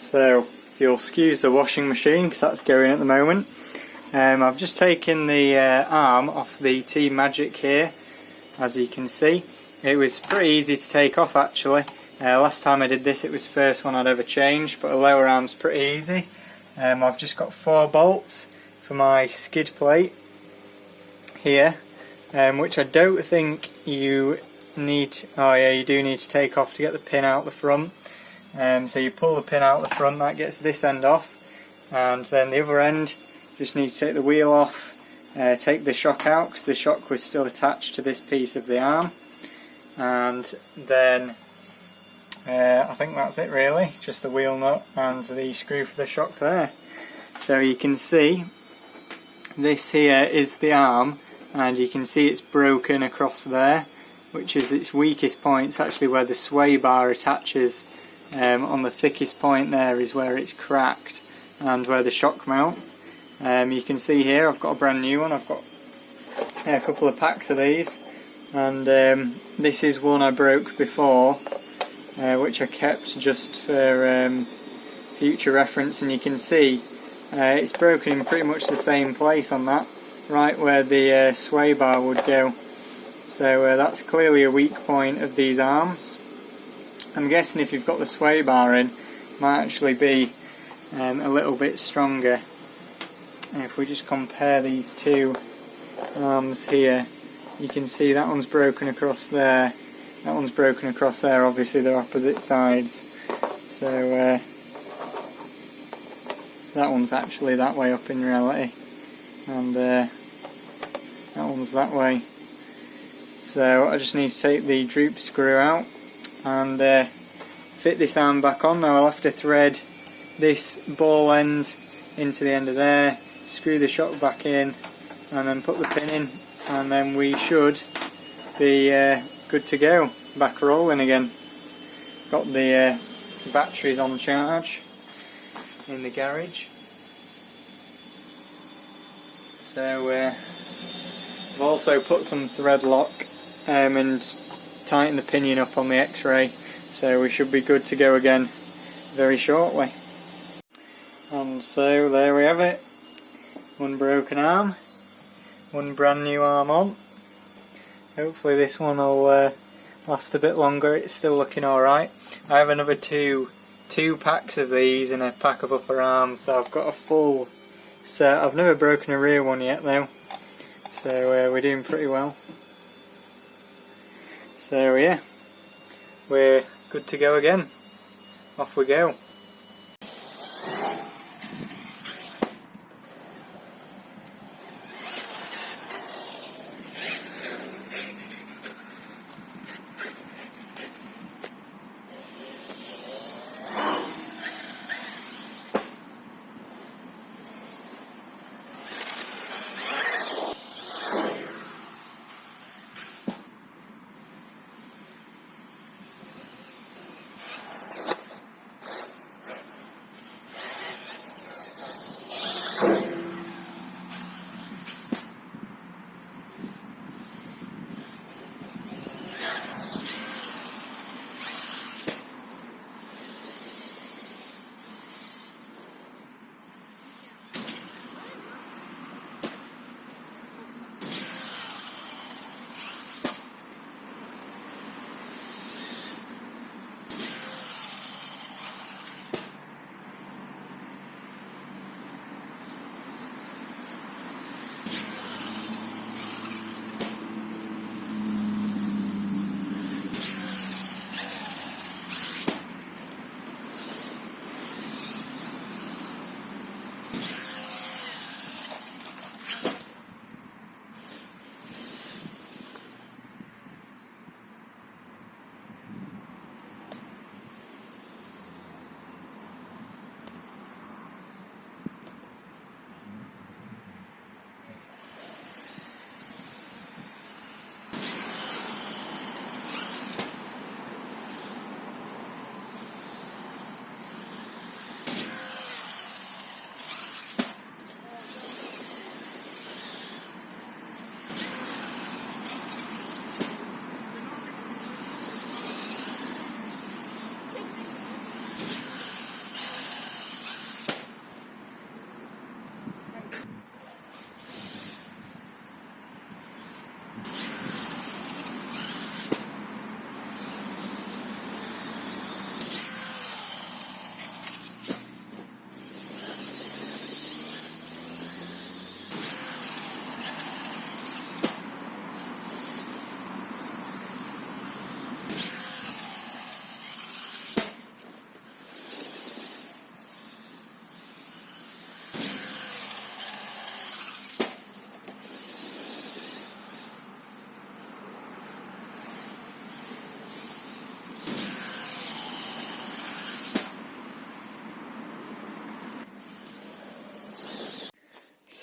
So if you'll excuse the washing machine because that's going at the moment. I've just taken the arm off the Team Magic here, as you can see. It was pretty easy to take off actually. Last time I did this it was the first one I'd ever changed, but the lower arm's pretty easy. I've just got 4 bolts for my skid plate here, which I don't think you need. Oh yeah, you do need to take off to get the pin out the front. So you pull the pin out the front, that gets this end off, and then the other end just need to take the wheel off, take the shock out because the shock was still attached to this piece of the arm, and then I think that's it really, just the wheel nut and the screw for the shock there. So you can see this here is the arm, and you can see it's broken across there, which is its weakest point. It's actually where the sway bar attaches. On the thickest point there is where it's cracked and where the shock mounts. You can see here I've got a brand new one. I've got a couple of packs of these, and this is one I broke before, which I kept just for future reference, and you can see it's broken in pretty much the same place on that, right where the sway bar would go. So that's clearly a weak point of these arms. I'm guessing if you've got the sway bar in, it might actually be a little bit stronger. And if we just compare these two arms here, you can see that one's broken across there, that one's broken across there. Obviously they're opposite sides, so that one's actually that way up in reality, and that one's that way. So I just need to take the droop screw out and fit this arm back on. Now I'll have to thread this ball end into the end of there, screw the shock back in, and then put the pin in, and then we should be good to go, back rolling again. Got the batteries on charge in the garage. So I've also put some thread lock and tighten the pinion up on the Xray, so we should be good to go again very shortly. And so there we have it, one broken arm, one brand new arm on. Hopefully this one will last a bit longer. It's still looking alright. I have another two packs of these and a pack of upper arms, so I've got a full set. I've never broken a rear one yet though, so we're doing pretty well. So yeah, we're good to go again. Off we go.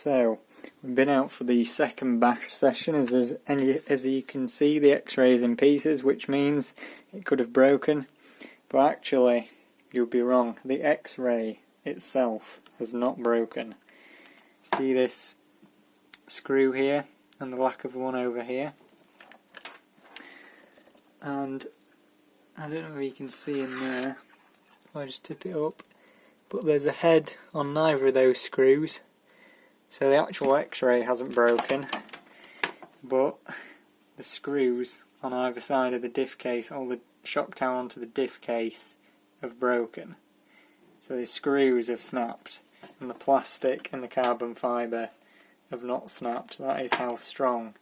So, we've been out for the second bash session. As you can see, the X-ray is in pieces, which means it could have broken. But actually, you'd be wrong. The X-ray itself has not broken. See this screw here and the lack of one over here? And I don't know if you can see in there, if I just tip it up, but there's a head on neither of those screws. So the actual X-ray hasn't broken, but the screws on either side of the diff case, all the shock tower onto the diff case, have broken. So the screws have snapped, and the plastic and the carbon fibre have not snapped. That is how strong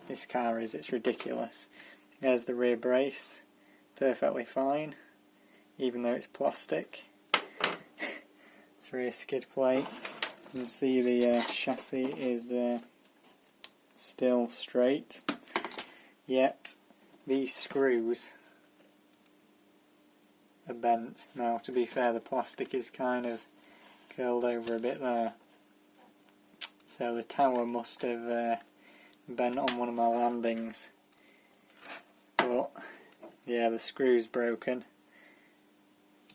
this car is. It's ridiculous. There's the rear brace, perfectly fine, even though it's plastic. It's rear skid plate. You can see the chassis is still straight, yet these screws are bent. Now, to be fair, the plastic is kind of curled over a bit there, so the tower must have bent on one of my landings. But yeah, the screw's broken.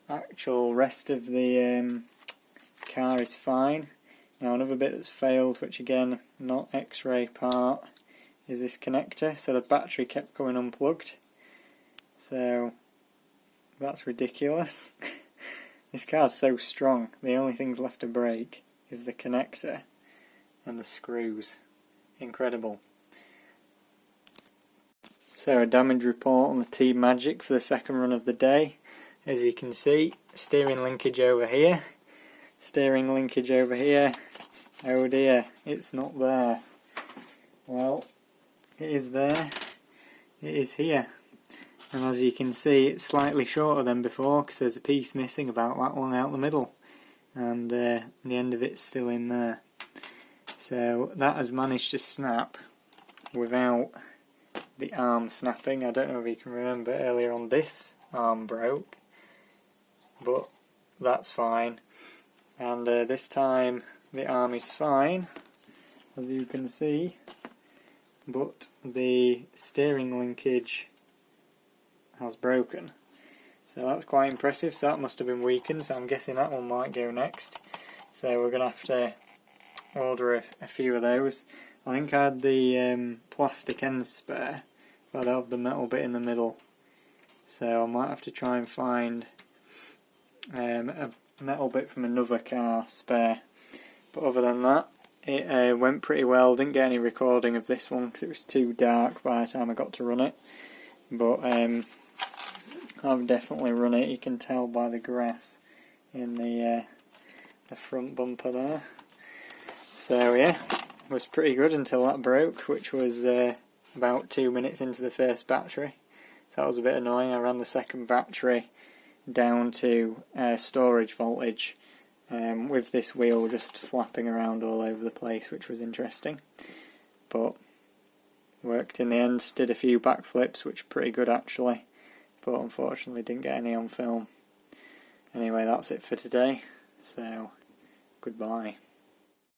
Actual rest of the car is fine. Now, another bit that's failed, which again not X-ray part, is this connector. So the battery kept going unplugged. So that's ridiculous. This car's so strong, the only things left to break is the connector and the screws. Incredible. So a damage report on the Team Magic for the second run of the day. As you can see, steering linkage over here, steering linkage over here. Oh dear, it's not there. Well, it is there. It is here. And as you can see, it's slightly shorter than before because there's a piece missing about that one out the middle. And the end of it's still in there. So that has managed to snap without the arm snapping. I don't know if you can remember earlier on, this arm broke, but that's fine. And this time the arm is fine, as you can see, but the steering linkage has broken. So that's quite impressive. So that must have been weakened, so I'm guessing that one might go next. So we're going to have to order a few of those. I think I had the plastic end spare, but I don't have the metal bit in the middle. So I might have to try and find a metal bit from another car spare. But other than that, it went pretty well. Didn't get any recording of this one because it was too dark by the time I got to run it. But I've definitely run it. You can tell by the grass in the front bumper there. So yeah, it was pretty good until that broke, which was about 2 minutes into the first battery. So that was a bit annoying. I ran the second battery down to storage voltage with this wheel just flapping around all over the place, which was interesting. But worked in the end. Did a few backflips, which were pretty good actually, but unfortunately didn't get any on film. Anyway, that's it for today, so goodbye.